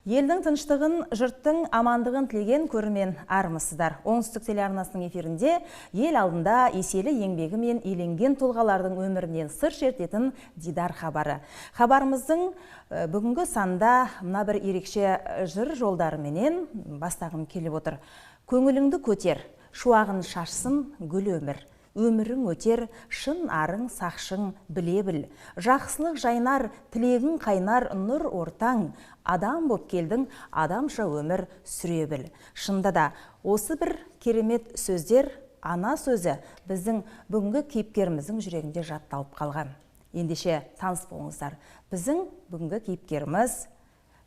Елдің тыныштығын, жұрттың амандығын тілеген көрермен армысыздар. Оңтүстік телеарнасының эфирінде ел алдында еселі еңбегі мен еленген тұлғалардың өмірінен сыр шертетін Дидар хабары. Хабарымыздың бүгінгі санда мына бір ерекше жыр жолдарыменен бастағым келіп отыр. Көңіліңді көтер, шуағын шашсын гүл өмір. Өмірің өтер, шын арың сақшың біле біл. Жақсылық жайнар, тілегің қайнар нұр ортаң. Адам боп келдің, адамша өмір сүре біл. Шында да осы бір керемет сөздер, ана сөзі біздің бүгінгі кейіпкеріміздің жүрегінде жатталып қалған. Ендеше таныс болыңыздар. Біздің бүгінгі кейіпкеріміз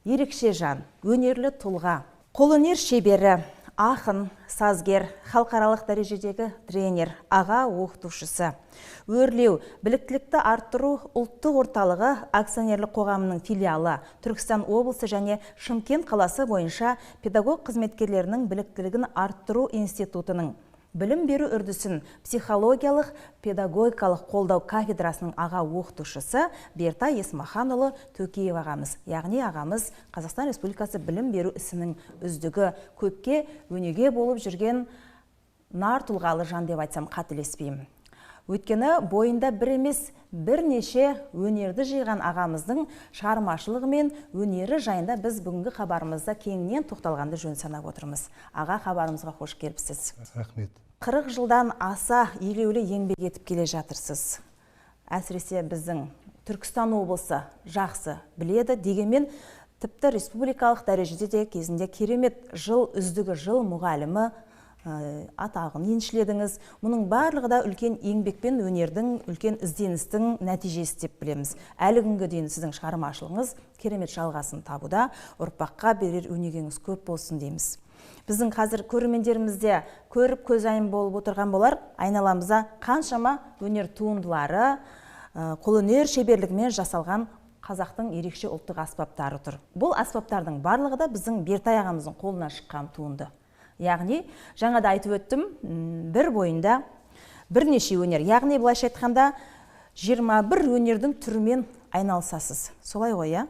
ерекше жан, өнерлі тұлға, қолөнер шебері, ақын, сазгер, халықаралық дәрежедегі тренер, аға оқытушысы. Өрлеу, біліктілікті арттыру ұлттық орталығы акционерлік қоғамының филиалы, Түркістан облысы және Шымкент қаласы бойынша педагог қызметкерлерінің біліктілігін арттыру институтының білім беру үрдісін психологиялық педагогикалық қолдау кафедрасының аға оқытушысы Бертай Есмаханұлы Төкеев ағамыз. Яғни ағамыз Қазақстан Республикасы білім беру ісінің үздігі, көпке өнеге болып жүрген нар тұлғалы жан деп айтсам қателеспеймін. Өйткені бойында бір емес бірнеше өнерді жиған ағамыздың шығармашылығы мен өнері жайында біз бүгінгі хабарымызда кеңінен тоқталғанды жөн санап отырмыз. Аға, хабарымызға қош келіпсіз. Рахмет. 40 жылдан аса елеулі еңбек етіп келе жатырсыз. Әсіресе біздің Түркістан облысы жақсы біледі, дегенмен тіпті республикалық дәрежеде де кезінде керемет жыл үздігі жыл мұғалімі атағын еншіледіңіз. Мұның барлығы да үлкен еңбекпен өнердің, үлкен ізденістің нәтижесі деп білеміз. Әлі күнге дейін сіздің шығармашылығыңыз керемет жалғасын табуда, ұрпаққа берер өнегеңіз көп болсын дейміз. Біздің қазір көрермендерімізде көріп көзайым болып отырған болар, айналамызда қаншама өнер туындылары, қолөнер шеберлігімен жасалған қазақтың ерекше ұлттық аспаптары тұр. Бұл аспаптардың барлығы да біздің Бертай ағамыздың қолынан шыққан туынды. Яғни, жаңада айтып өттім, бір бойында бірнеше өнер. Яғни, былайша айтқанда, 21 өнердің түрімен айналысасыз. Солай ғой, я?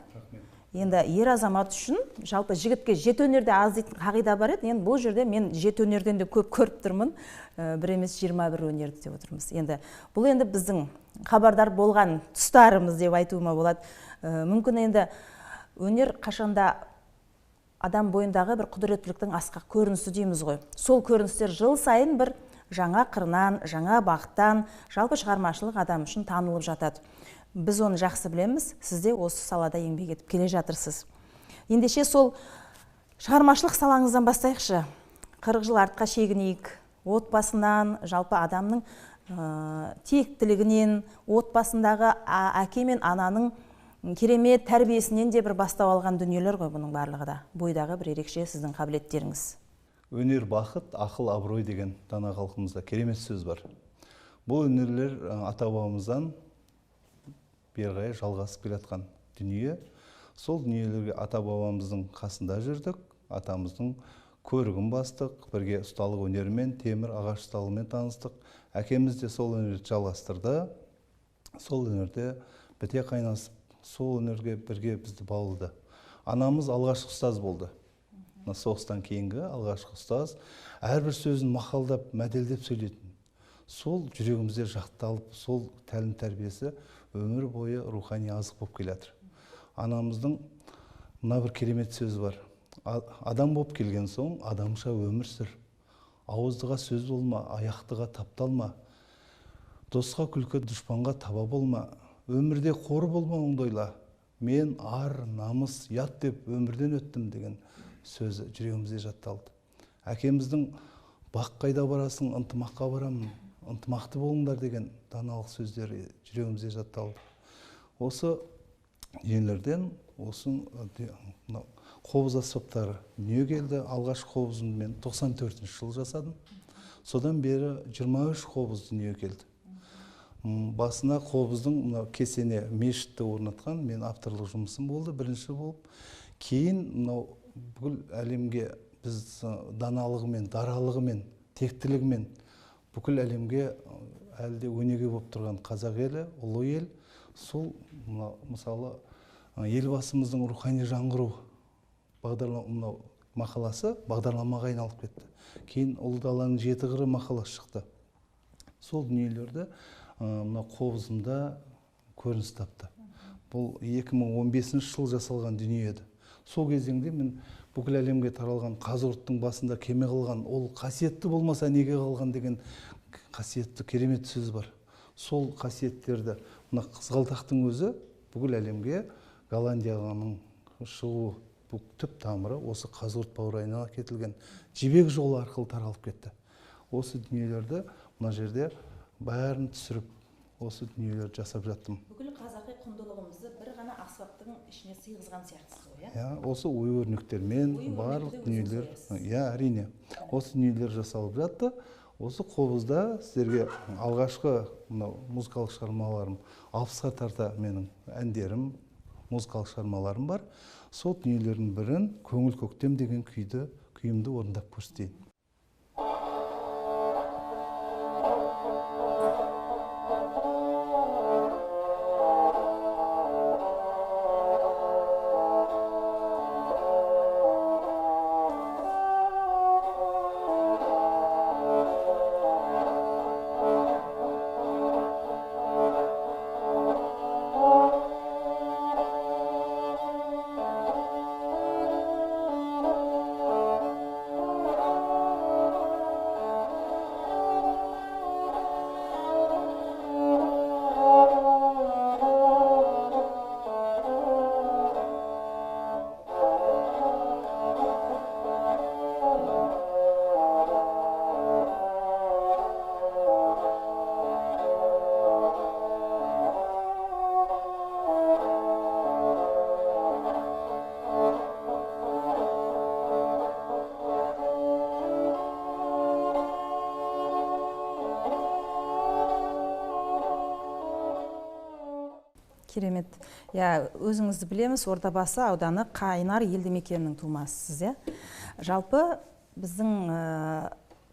Енді ер азамат үшін, жалпы жігітке жет өнерде аз дейтін қағида бар еді. Енді бұл жерде мен жет өнерден де көп көріп тұрмын. Бір емес 21 өнерді деп отырмыз. Енді бұл енді біздің хабардар болған тұстарымыз деп айтуыма болады. Мүмкін енді өнер қашанда адам бойындағы бір құдіреттіліктің асқақ көрінісі дейміз ғой. Сол көріністер жыл сайын бір жаңа қырынан, жаңа бағыттан, жалпы шығармашылық адам үшін танылып жатады. Біз оны жақсы білеміз, сізде осы салада еңбек етіп келе жатырсыз. Ендеше сол шығармашылық салаңыздан бастайықшы. 40 жыл артқа шегінейік. Отбасынан, жалпы адамның тектілігінен, отбасындағы әке мен ананың керемет тәрбиесінен де бір бастау алған дүниелер ғой бұның барлығы да. Бойдағы бір ерекше сіздің қабілеттеріңіз. Өнер бақыт, ақыл абырой деген дана халқымызда керемет сөз бар. Бұл өнерлер ата-бабамыздан бері қарай жалғасып келе жатқан дүние. Сол дүниелерге ата-бабамыздың қасында жүрдік, атамыздың көрігін бастық, бірге ұсталық өнерімен, темір ағаш ұсталығымен таныстық. Әкеміз де сол өнерді жалғастырды. Сол өнерде біте қайнасып, сол өнерге бірге бізді баулыды. Анамыз алғашқы ұстаз болды. Соғыстан кейінгі алғашқы ұстаз. Әрбір сөзін мақалдап, мәделдеп сөйлейтін. Сол жүрегімізде жатталып, сол тәлім тәрбиесі өмір бойы рухани азық болып келатыр. Анамыздың мына бір керемет сөзі бар. Адам болып келген соң адамша өмір сүр. Ауыздыға сөз болма, аяқтыға тапталма. Досқа күлкі, дұшпанға таба болма. Өмірде қор болма оңдойла. Мен ар, намыс, ят деп өмірден өттім деген сөзі жүрегімізде жатталды. Әкеміздің бақ қайда барасың, ынтымаққа барамын. Ынтымақты болыңдар деген даналық сөздері жүрегімізде жатталды. Осы ерлерден осы қобыз аспаптары дүние келді. Алғаш қобызын мен 94 жыл жасадым. Содан бері 23 қобыз дүние келді. Басына қобыздың кесене мешітті орнатқан мен авторлық жұмысым болды, бірінші болып. Кейін бүкіл әлемге біз даналығымен, даралығымен, тектілігімен бүкіл әлемге әлде өнеге болып тұрған қазақ елі, ұлы ел, сол мысалы елбасымыздың рухани жаңғыру мынау мақаласы бағдарламаға айналып кетті. Кейін Ұлы даланың жеті қыры мақаласы шықты. Сол дүниелерді мына қобызымда көрініс тапты. Бұл 2015 жыл жасалған дүние еді. Сол кезеңде мен бүкіл әлемге таралған қазығұрттың басында кеме қылған, ол қасиетті болмаса неге қалған деген қасиетті керемет сөз бар. Сол қасиеттерді мына қызғалдақтың өзі бүкіл әлемге Голландияның шығу түп тамыры осы қазығұрт баурайына кетілген жібек жолы арқылы таралып кетті. Осы дүниелерді мына жерде бәрін түсіріп, осы дүниелерді жасап жаттым. Бүкіл қазақи құндылығымызды бір ғана аспаптың ішіне сыйғызған сияқтысыз ғой, иә? Осы ою өрнектермен барлық дүниелер, әрине, осы дүниелер жасалып жатты. Осы қобызда сіздерге алғашқы музыкалық шығармаларым, 60-қа тарта менің әндерім, музыкалық шығармаларым бар. Сол дүниелердің бірін «Көңіл көктем» деген күйімді орындап көрсетейін. Керемет. Өзіңізді білеміз, Ордабасы ауданы Қайнар елді мекенінің тумасысыз, Жалпы біздің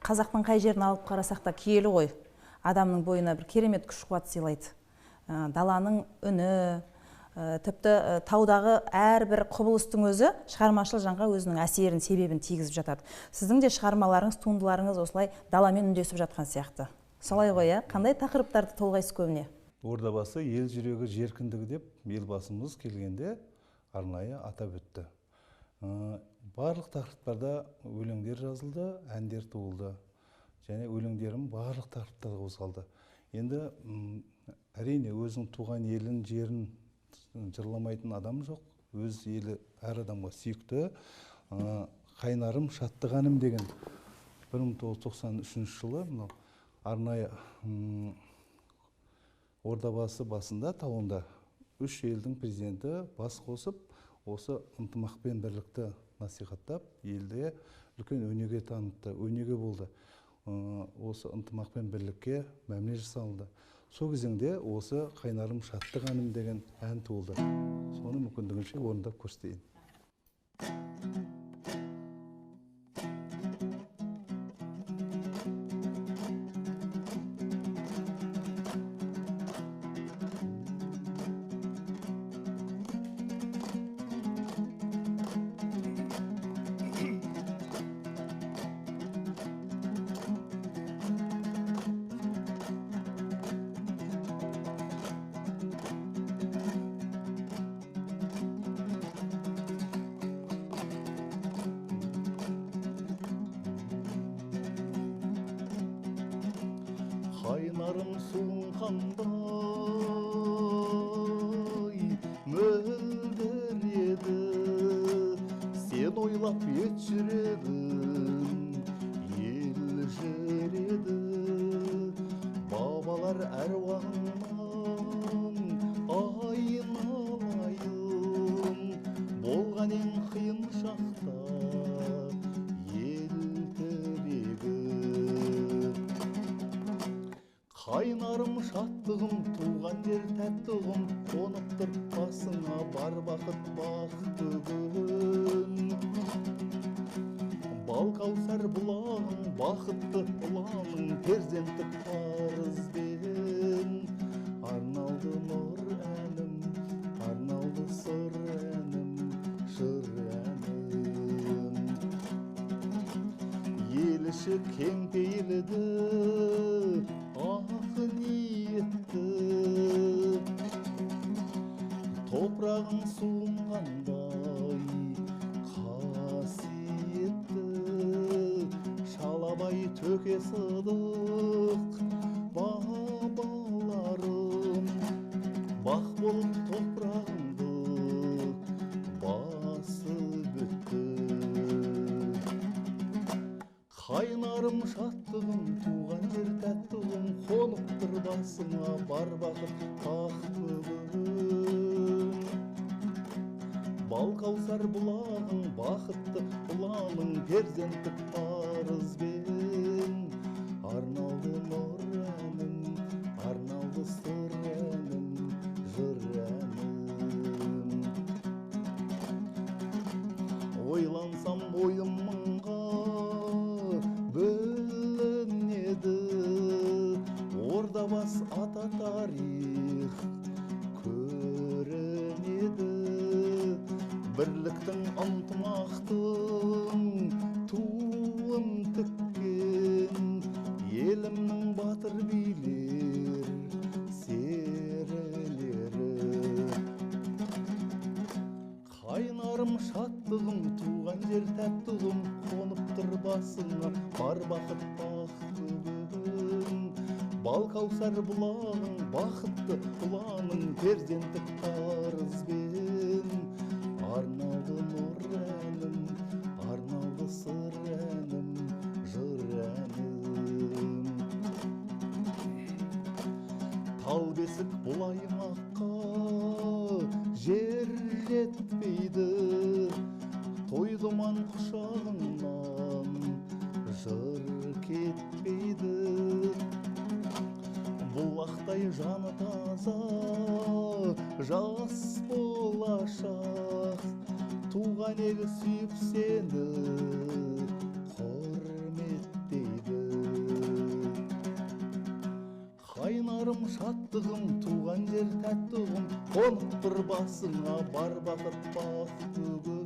қазақтың қай жерін алып қарасақ та киелі ғой. Адамның бойына бір керемет күш қуат сыйлайды. Даланың үні, тіпті таудағы әрбір құбылыстың өзі шығармашыл жанға өзінің әсерін, себебін тигізіп жатады. Сіздің де шығармаларыңыз, туындыларыңыз осылай даламен үндесіп жатқан сияқты. Солай ғой, қандай тақырыптарды толғайсыз көбіне? Ордабасы ел жүрегі жеркіндігі деп елбасымыз келгенде арнайы атап өтті. Барлық тақырыптарда өлеңдер жазылды, әндер туылды. Және өлеңдерім барлық тақырыптарға қозғалды. Енді әрине өзінің туған елін, жерін жырламайтын адам жоқ. Өз елі әр адамға сүйікті. Қайнарым шаттығаным деген 1993 жылы арнайы Ордабасы басында тауында 3 елдің президенті бас қосып, осы ынтымақ пен бірлікті насихаттап, елде үлкен өнеге танытты, өнеге болды. Осы ынтымақ пен бірлікке мәміле жасалды. Сол кезеңде осы Қайнарым шаттығаным деген ән туылды. Соны мүмкіндігінше орындап көрсетейін. Қайнарым суынғандай мөлдір еді, сен ойлап ет жүрегім ел жер еді. Бабалар әруағынан айналайын, болған ең қиын шақта ел тірегі. Қайнарым шаттығым, туған жер тәттіғым, қонып тұр басыңа бар бақыт бақ бүгін. Балқаусар бұлағың, бақытты ұланың, перзенттік парызбен. Арналды нұр әнім, арналды сыр әнім, жыр әнім. іші кең пейілді ақ ниетті, топырағың суынғандай қасиетті, шалабай төке сыдық бабаларым, бақ болып топырағыңды басып өтті. Қайнарым шаттығым, туған жер тәттігім, қонып тұр басыма бар бақыт ақ бүгін. Бал каусар бұлағың, бақытты ұланың, перзенттік парызбен арналды нұр әнім, арналды сыр әнім, жыр әнім. Ойлансам ойым мыңға бөлінеді, ордабас ата тарих көрінеді. Бірліктің ынтымақтың туын тіккен, елімнің батыр билер серілері. Қайнарым шаттығым, туған жер тәттігім, қонып тұр басыңа бар бақыт бақ бүгін. Бал каусар бұлағың, бақытты ұланың, перзенттік парызбен арналды нұр әнім, арналды сыр әнім, жыр әнім. Тал бесік бұл аймаққа жер жетпейді, той думан құшағыңнан жыр кетпейді. Бұлақтай жаны таза жас болашақ, туған ел сүйіп сені құрметтейді. Қайнарым шаттығым, туған жер тәттігім, қонып тұр басыңа бар бақыт бақ бүгін.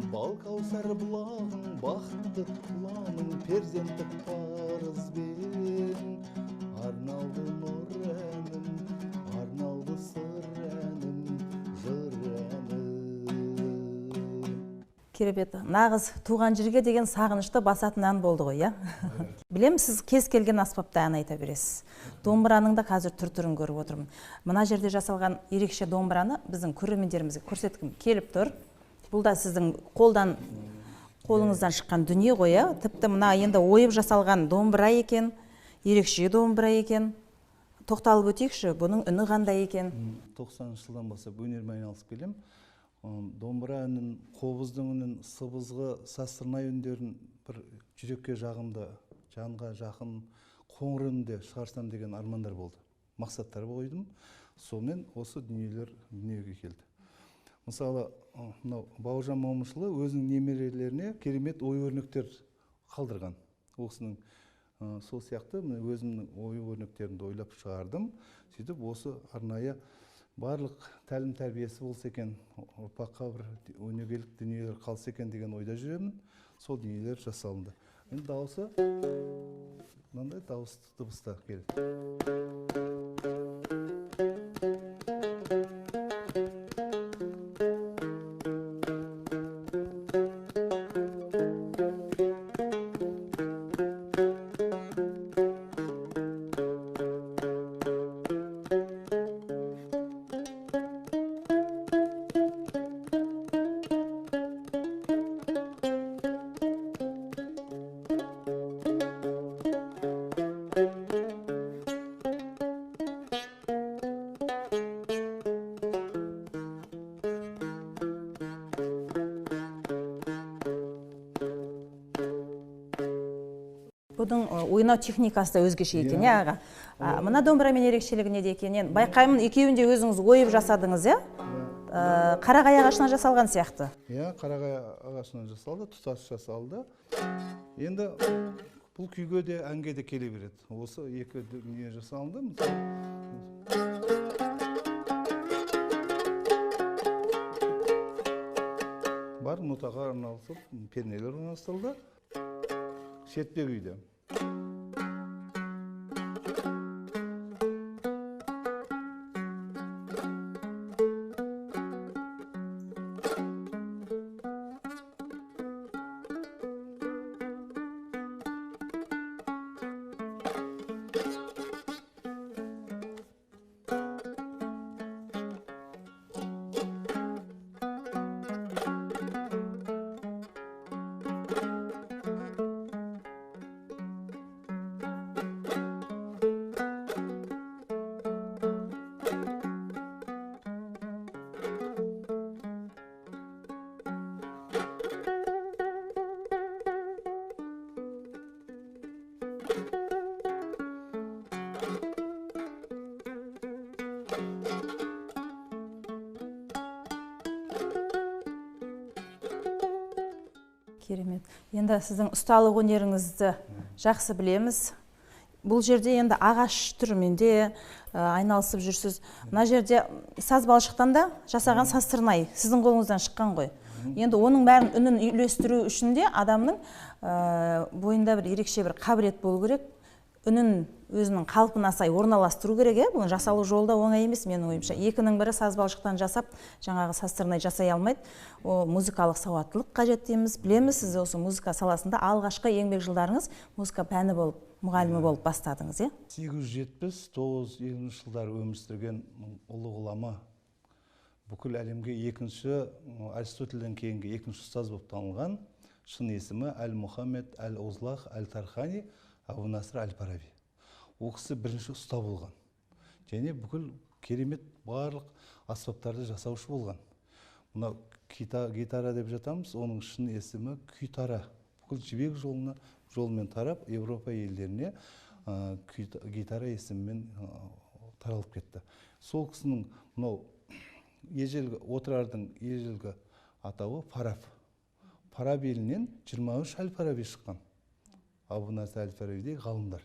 Бал каусар бұлағың, бақытты ұланың, перзенттік парызбен арналды нұр әнім, арналды сыр әнім, жыр әнім. Керемет, нағыз туған жерге деген сағынышты басатын ән болды ғой, иә? Білем, сіз кез келген аспапта ән айта бересіз. Домбыраның да қазір түр-түрін көріп отырмын. Мына жерде жасалған ерекше домбыраны біздің көрермендерімізге көрсеткім келіп тұр. Бұл да сіздің қолыңыздан шыққан дүние ғой, иә? Тіпті мына енді ойып жасалған домбыра екен, ерекше домбыра екен. Тоқталып өтейікші, бұның үні қандай екен? 90-шы жылдан бастап өнермен айналысып келем. Домбыра үнін, қобыздың үнін, сыбызғы, састырнай үндерін бір жүрекке жағымды, жанға жақын қоңыр үнінде шығарсам деген армандар болды. Мақсаттар қойдым. Сонымен осы дүниеге келді. Мысалы, Бауыржан Момышұлы өзінің немерелеріне керемет ой өрнектер қалдырған. Осының сол сияқты өзімнің ой өрнектерімді ойлап шығардым. Сөйтіп осы арнайы барлық тәлім тәрбиесі болса екен, ұрпаққа бір өнегелік дүниелер қалса екен деген ойда жүремін. Сол дүниелер жасалынды. Енді дауысы мынандай дауыс дыбыста келді. Бұның ойнау техникасы да өзгеше екен, аға. Мына домбырамен ерекшелігі неде екенен байқаймын, екеуінде өзіңіз ойып жасадыңыз, иә? Қарағай ағашынан жасалған сияқты. Иә, қарағай ағашынан жасалды, тұтас жасалды. Енді бұл күйге де әнге де келе береді. Осы екі дүние жасалды. Бар нота ортаға арналып пернелер орналастырылды. Шертпе күйде. Керемет. Енді сіздің ұсталық өнеріңізді жақсы білеміз. Бұл жерде енді ағаш түрімен де айналысып жүрсіз. Мына жерде саз балшықтан да жасаған сазтырнай сіздің қолыңыздан шыққан ғой. Енді оның бәрін үнін үйлестіру үшін де адамның бойында бір ерекше бір қабілет болу керек. Үнін өзінің қалпына сай орналастыру керек, бұның жасалу жолы да оңай емес менің ойымша. Екінің бірі саз балшықтан жасап, жаңағы сазтырнай жасай алмайды. О, музыкалық сауаттылық қажет дейміз. Білеміз, сіз осы музыка саласында алғашқы еңбек жылдарыңыз музыка пәні болып, мұғалімі болып бастадыңыз, е? 879 жылдар өмір сүрген ұлы ғұлама, бүкіл әлемге Аристотельден кейінгі екінші ұстаз болып танылған, шын есімі Әл-Мұхаммед Әл-Узлах Әл-Тархани Абу-Насыр Әл-Фараби. Ол кісі бірінші ұста болған. Және бүкіл керемет барлық аспаптарды жасаушы болған. Мына гитара деп жатамыз, оның шын есімі Күйтара. Бүкіл жібек жолымен тарап, Европа елдеріне гитара есімімен таралып кетті. Сол кісінің мынау отырардың ежелгі атауы Фараб. Фараб елінен 23 Әл-Фараби шыққан. Абу-Насыр Әл-Фарабидей ғалымдар.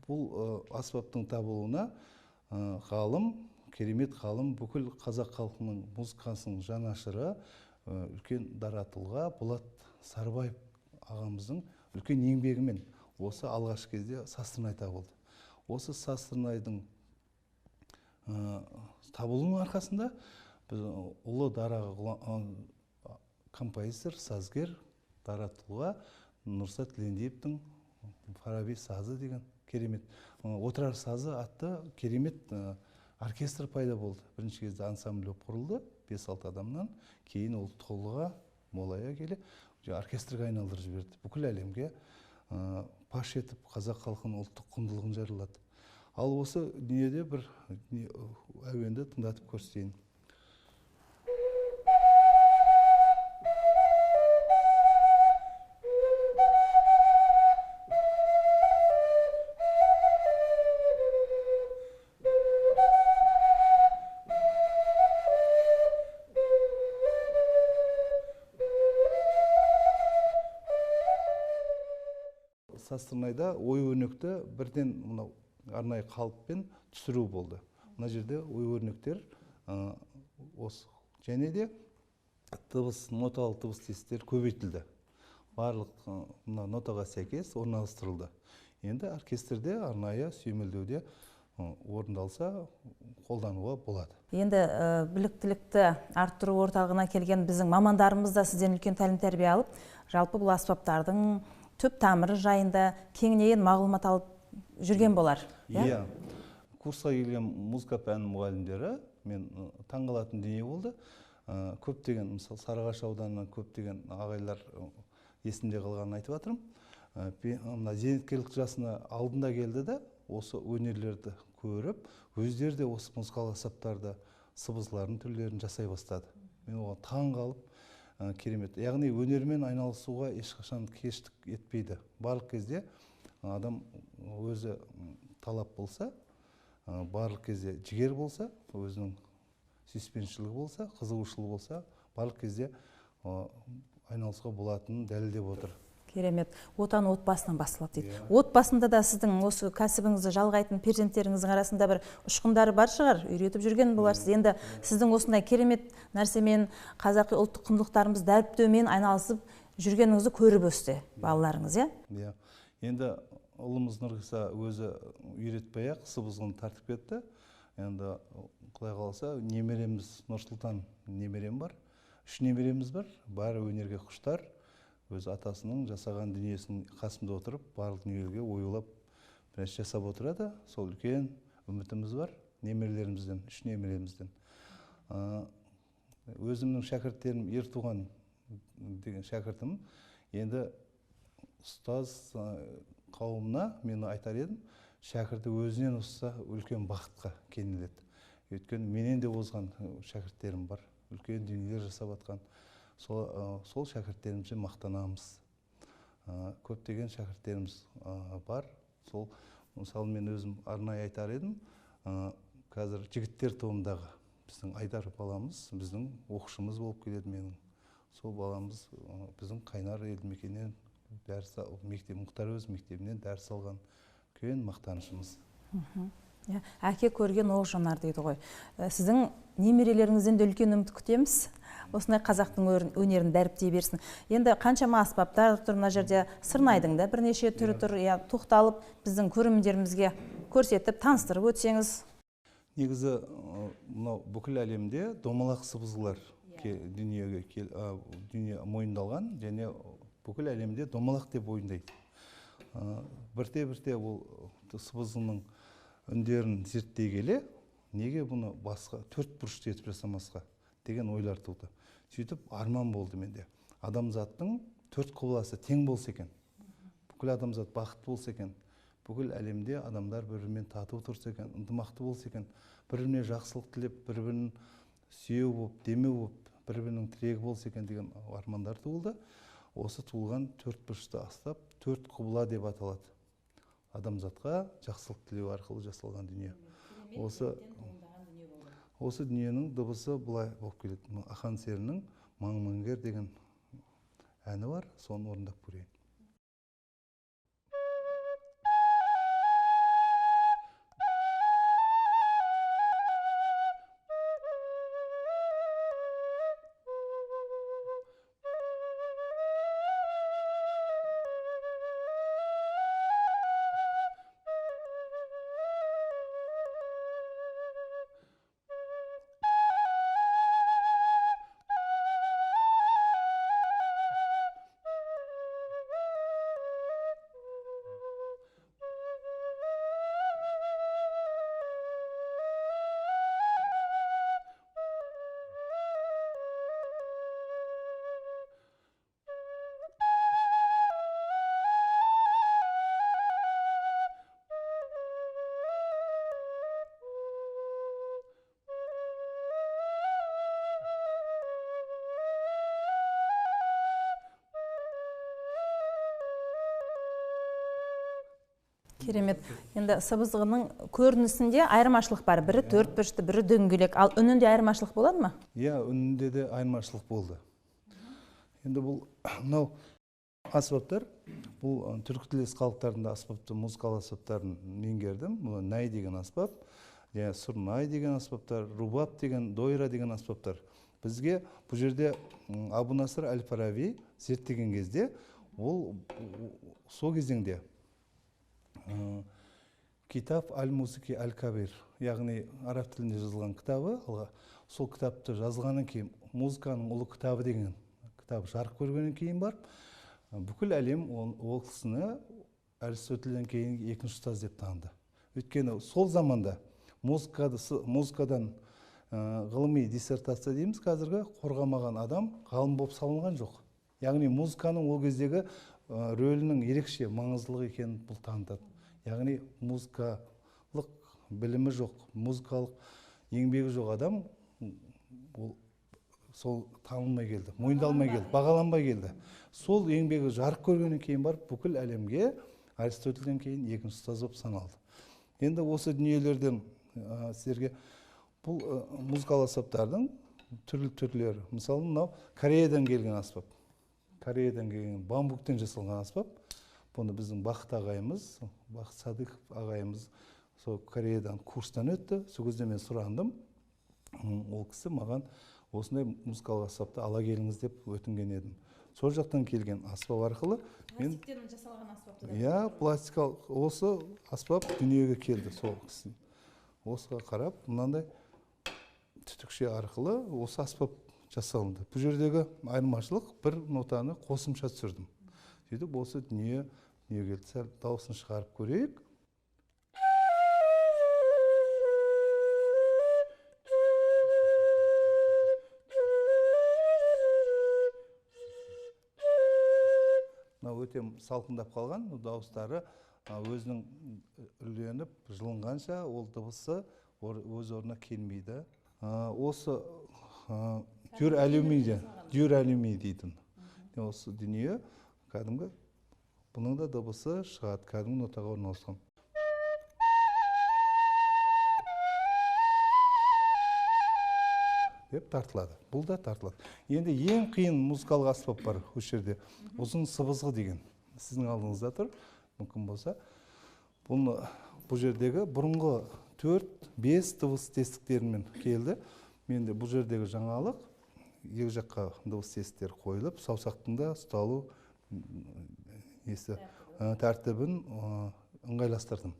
Бұл аспаптың табылуына ғалым, керемет ғалым, бүкіл қазақ халқының музыкасының жанашыры, үлкен дара тұлға Болат Сарыбаев ағамыздың үлкен еңбегімен осы алғаш кезде сазтырнай табылды. Осы сазтырнайдың табылуының арқасында біз ұлы дара композитор, сазгер, дара тұлға Нұрсат Лендиевтің Фараби сазы деген керемет, отырар сазы атты керемет оркестр пайда болды. Бірінші кезде ансамбль құрылды, 5-6 адамнан, кейін ол толыға молая келе оркестрге айналдырып жіберді. Бүкіл әлемге паш етіп қазақ халқының ұлттық құндылығын жариялады. Ал осы дүниеде бір әуенді тыңдатып көрсетейін. Сазтырнайда ой-өрнекті бірден арнайы қалыппен түсіру болды. Мына жерде ой-өрнектер осы. Және де ноталық дыбыс тестер көбейтілді. Барлық нотаға сәйкес орналастырылды. Енді оркестрде арнайы сүйемелдеуде орындалса қолдануға болады. Енді біліктілікті арттыру орталығына келген біздің мамандарымыз да сізден үлкен тәлім-тәрбие алып, жалпы бұл аспаптардың түп тамыры жайында кеңінен мағлұмат алып жүрген болар. Иә. Курсқа келген музыка пәні мұғалімдері мен таңғалатын дүние болды. Көптеген, мысалы, Сарыағаш ауданынан көптеген ағайлар есімде қалғанын айтып жатырмын. Зейнеткерлік жасына алдында келді де, осы өнерлерді көріп, өздері де осы музыкалық аспаптарды, сыбызлардың түрлерін жасай бастады. Мен оған таң қалып, керемет. Яғни өнермен айналысуға ешқашан кештік етпейді. Барлық кезде адам өзі талап болса, барлық кезде жігер болса, өзінің сүйіспеншілігі болса, қызығушылығы болса, барлық кезде айналысуға болатынын дәлелдеп отыр. Керемет. Отан отбасынан басталады дейді. Отбасында да сіздің осы кәсібіңізді жалғайтын перзенттеріңіздің арасында бір ұшқындары бар шығар, үйретіп жүрген боларсыз. Енді сіздің осындай керемет нәрсемен, қазақи ұлттық құндылықтарымызды дәріптеумен айналысып жүргеніңізді көріп өсті балаларыңыз, иә? Енді ұлымыз Нұрғиса өзі үйретпей-ақ сыбызғыны тартып кетті. Енді Құдай қаласа немереміз Нұрсұлтан немерем бар. 3 немереміз бар. Бәрі өнерге құштар. Өз атасының жасаған дүниесінің қасында отырып, барлық дүниеге ойлап, біраз жасап отырады. Сол үлкен үмітіміз бар немерелерімізден, 3 немеремізден. Өзімнің шәкірттерім Ертуған деген шәкіртім. Енді ұстаз қауымына мен айтар едім, шәкірті өзінен ұстаса үлкен бақытқа кенеледі. Өйткені менен де озған шәкірттерім бар, үлкен дүниелер жасап атқан. Сол шәкірттерімізбен мақтанамыз. Көптеген шәкірттеріміз бар. Сол, мысалы, мен өзім арнайы айтар едім, қазір жігіттер тобындағы біздің Айдар баламыз, біздің оқушымыз болып келеді менің. Сол баламыз біздің Қайнар елді мекенінен Мұхтар Әуезов мектебінен дәріс алған үлкен мақтанышымыз. Әке көрген оқ жанар дейді ғой. Сіздің немерелеріңізден де үлкен үміт күтеміз. Осындай қазақтың өнерін дәріптей берсін. Енді қаншама аспаптар тұр мына жерде, Сырнайдың да бірнеше түрі тұр. Тоқталып біздің көрермендерімізге көрсетіп, таныстырып өтсеңіз. Негізі мынау бүкіл әлемде домалақ сыбызғылар дүние мойындалған, және бүкіл әлемде домалақ деп ойындайды. Бірте-бірте бұл сыбызғының үндерін зерттей келе, неге бұны басқа төрт бұрышты етіп жасамасқа деген ойлар туды. Сөйтіп арман болды менде. Адамзаттың төрт құбыласы тең болса екен, бүкіл адамзат бақытты болса екен, бүкіл әлемде адамдар бір-бірімен тату тұрса екен, ынтымақты болса екен, бір-біріне жақсылық тілеп, бір-бірін сүйеу болып, демеу болып, бір-бірінің тірегі болса екен деген армандар туылды. Осы туылған төрт бұрышты астап, төрт құбыла деп аталады. Адамзатқа жақсылық тілеу арқылы жасалған дүние. Осы дүниенің дыбысы бұлай болып келеді. Ақан серінің «Маң-маңгер» деген әні бар, соны орындап көрейін. Керемет. Енді сыбызғының көрінісінде айырмашылық бар. Бірі төрт бұрышты, бірі дөңгелек. Ал үнінде айырмашылық болады ма? Иә, үнінде де айырмашылық болды. Енді бұл аспаптар, бұл түркітілес халықтарында аспапты, музыкалы аспаптарын меңгердім. Бұл най деген аспап, сұрнай деген аспаптар, рубаб деген, дойра деген аспаптар. Бізге бұл жерде Абу Насыр әл-Фараби зерттеген кезде, ол сол кезеңде Китап аль-Мусики аль-Кабир, яғни араб тілінде жазылған кітабы, сол кітапты жазылғаннан кейін музыканың ұлы кітабы деген кітап жарық көргеннен кейін бар, бүкіл әлем ол кісіні Аристотельден кейін екінші ұстаз деп таныды. Өйткені сол заманда музыкадан ғылыми диссертация дейміз қазіргі, қорғамаған адам ғалым болып салынған жоқ. Яғни музыканың ол кездегі рөлінің ерекше маңыздылығы екенін бұл танытады. Яғни музыкалық білімі жоқ, музыкалық еңбегі жоқ адам сол танылмай келді, мойындалмай келді, бағаланбай келді. Сол еңбегі жарық көргеннен кейін барып бүкіл әлемге Аристотельден кейін екінші ұстаз болып саналды. Енді осы дүниелерден сіздерге бұл музыкалық аспаптардың түрлі түрлері. Мысалы, мынау Кореядан келген аспап. Кореядан келген бамбуктен жасалған аспап. Бұны біздің Бақыт ағайымыз, Бақыт Садықов ағайымыз сол Кореядан курстан өтті. Сол кезде мен сұрандым. Ол кісі маған осындай музыкалық аспапты ала келіңіз деп өтінген едім. Сол жақтан келген аспап арқылы мен пластиктен жасалған аспапты. Иә, пластикалық осы аспап дүниеге келді сол кісі. Осыға қарап, мынандай түтікше арқылы осы аспап жасалынды. Бұл жердегі айырмашылық бір нотаны қосымша түсірдім. Сөйтіп осы дүние келді. Сәл дауысын шығарып көрейік. Өте салқындап қалған, дауыстары өзінің үрленіп, жылынғанша ол дыбысы өз орнына келмейді. Осы дюр алюминий дейтін. Осы дүние кәдімгі, бұның да дыбысы шығады, кәдімгі нотаға орналасқан. Деп тартылады. Бұл да тартылады. Енді ең қиын музыкалық аспап бар осы жерде. Ұзын сыбызғы деген. Сіздің алдыңызда тұр. Мүмкін болса. Бұл жердегі бұрынғы 4-5 дыбыс тестіктерімен келді. Менде бұл жердегі жаңалық екі жаққа дыбыс тесттер қойылып, саусақтың да ұсталу тәртібін ыңғайластырдым.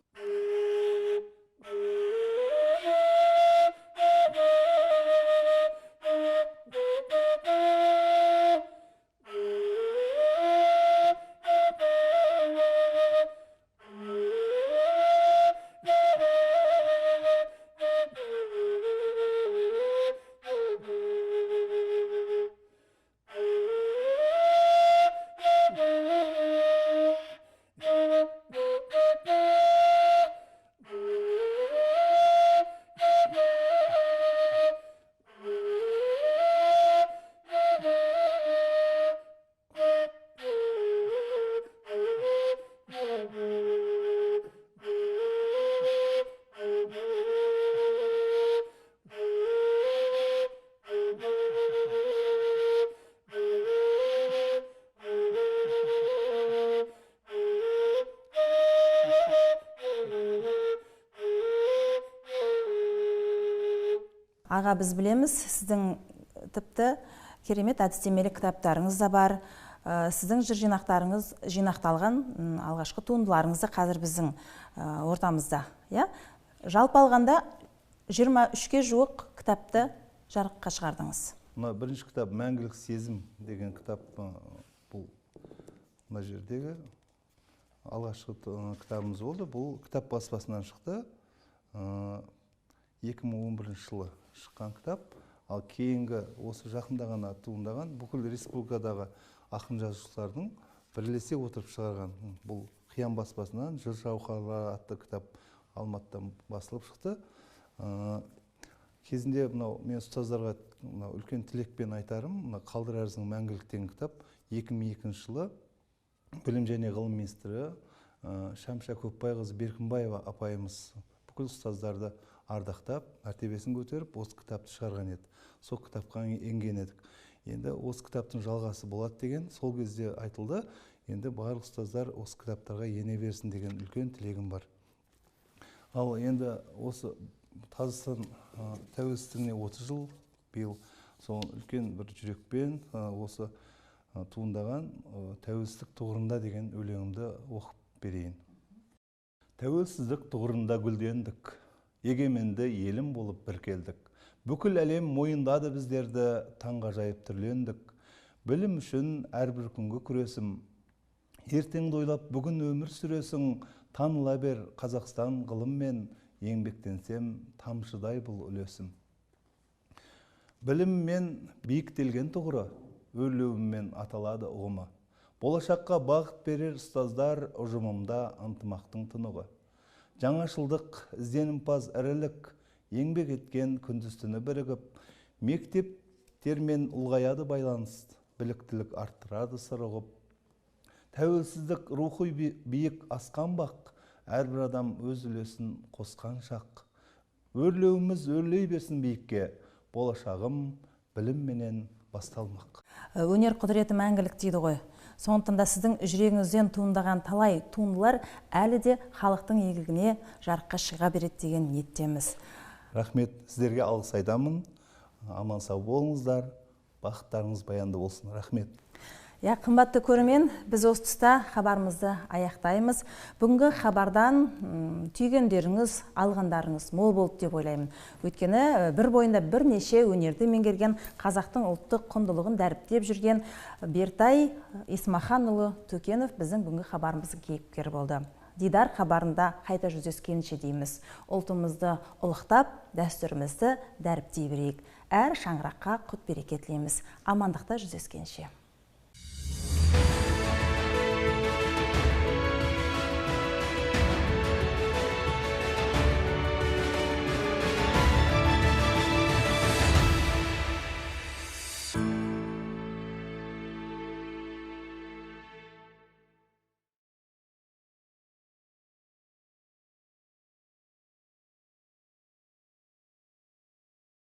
Аға, біз білеміз, сіздің тіпті керемет әдістемелік кітаптарыңыз да бар. Сіздің жыр жинақтарыңыз жинақталған алғашқы туындыларыңыз да қазір біздің ортамызда. Жалпы алғанда 23-ке жуық кітапты жарыққа шығардыңыз. Бірінші кітап «Мәңгілік сезім» деген кітап, бұл мына жердегі алғашқы кітабымыз болды. Бұл кітап баспасынан шықты. 2011 жылы шыққан кітап, ал кейінгі осы жақында ғана туындаған бүкіл республикадағы ақын жазушылардың бірлесе отырып шығарған бұл Қиян баспасынан «Жыр жауһарлары» атты кітап Алматыдан басылып шықты. Кезінде мен ұстаздарға үлкен тілекпен айтарым, Қалдыр Арыздың «Мәңгілік» деген кітап 2002 жылы білім және ғылым министрі Шамша Көпбайқызы Беркінбаева апайымыз бүкіл ұстаздарды ардақтап, мәртебесін көтеріп, осы кітапты шығарған еді. Сол кітапқа енген едік. Енді осы кітаптың жалғасы болады деген сол кезде айтылды. Енді барлық ұстаздар осы кітаптарға ене берсін деген үлкен тілегім бар. Ал енді осы Қазақстан тәуелсіздігіне 30 жыл биыл сол үлкен бір жүрекпен осы туындаған «Тәуелсіздік тұғырында» деген өлеңімді оқып берейін. Тәуелсіздік тұғырында гүлдендік, егеменді елім болып бір келдік. Бүкіл әлем мойындады біздерді, таңғажайып түрлендік. Білім үшін әрбір күнгі күресім. Ертеңді ойлап бүгін өмір сүресің, таныла бер Қазақстан ғылыммен, еңбектенсем тамшыдай бұл үлесім. Біліммен биіктелген тұғыры, өрлеуіммен аталады ұғымы. Болашаққа бағыт берер ұстаздар ұжымымда ынтымақтың тынығы. Жаңашылдық, ізденімпаз ірілік, еңбек еткен күндіз-түні бірігіп, мектептермен ұлғаяды байланыс, біліктілік арттырады сырығып. Тәуелсіздік рухы биік асқан бақ, әрбір адам өз үлесін қосқан шақ. Өрлеуіміз өрлей берсін биікке, болашағым білімменен басталмақ. Өнер құдіреті мәңгілік дейді ғой. Сондықтан да сіздің жүрегіңізден туындаған талай туындылар әлі де халықтың игілігіне жарыққа шыға береді деген ниеттеміз. Рахмет, сіздерге алғыс айтамын. Аман сау болыңыздар, бақыттарыңыз баянды болсын. Рахмет. Қымбатты көрермен, біз осы тұста хабарымызды аяқтаймыз. Бүгінгі хабардан түйгендеріңіз, алғандарыңыз мол болды деп ойлаймын. Өйткені бір бойында бірнеше өнерді меңгерген, қазақтың ұлттық құндылығын дәріптеп жүрген Бертай Исмаханұлы Төкенов біздің бүгінгі хабарымыздың кейіпкері болды. Дидар хабарында қайта жүздескенше дейміз. Ұлтымызды ұлықтап, дәстүрімізді дәріптей берейік. Әр шаңыраққа құт береке тілейміз. Амандықта жүздескенше.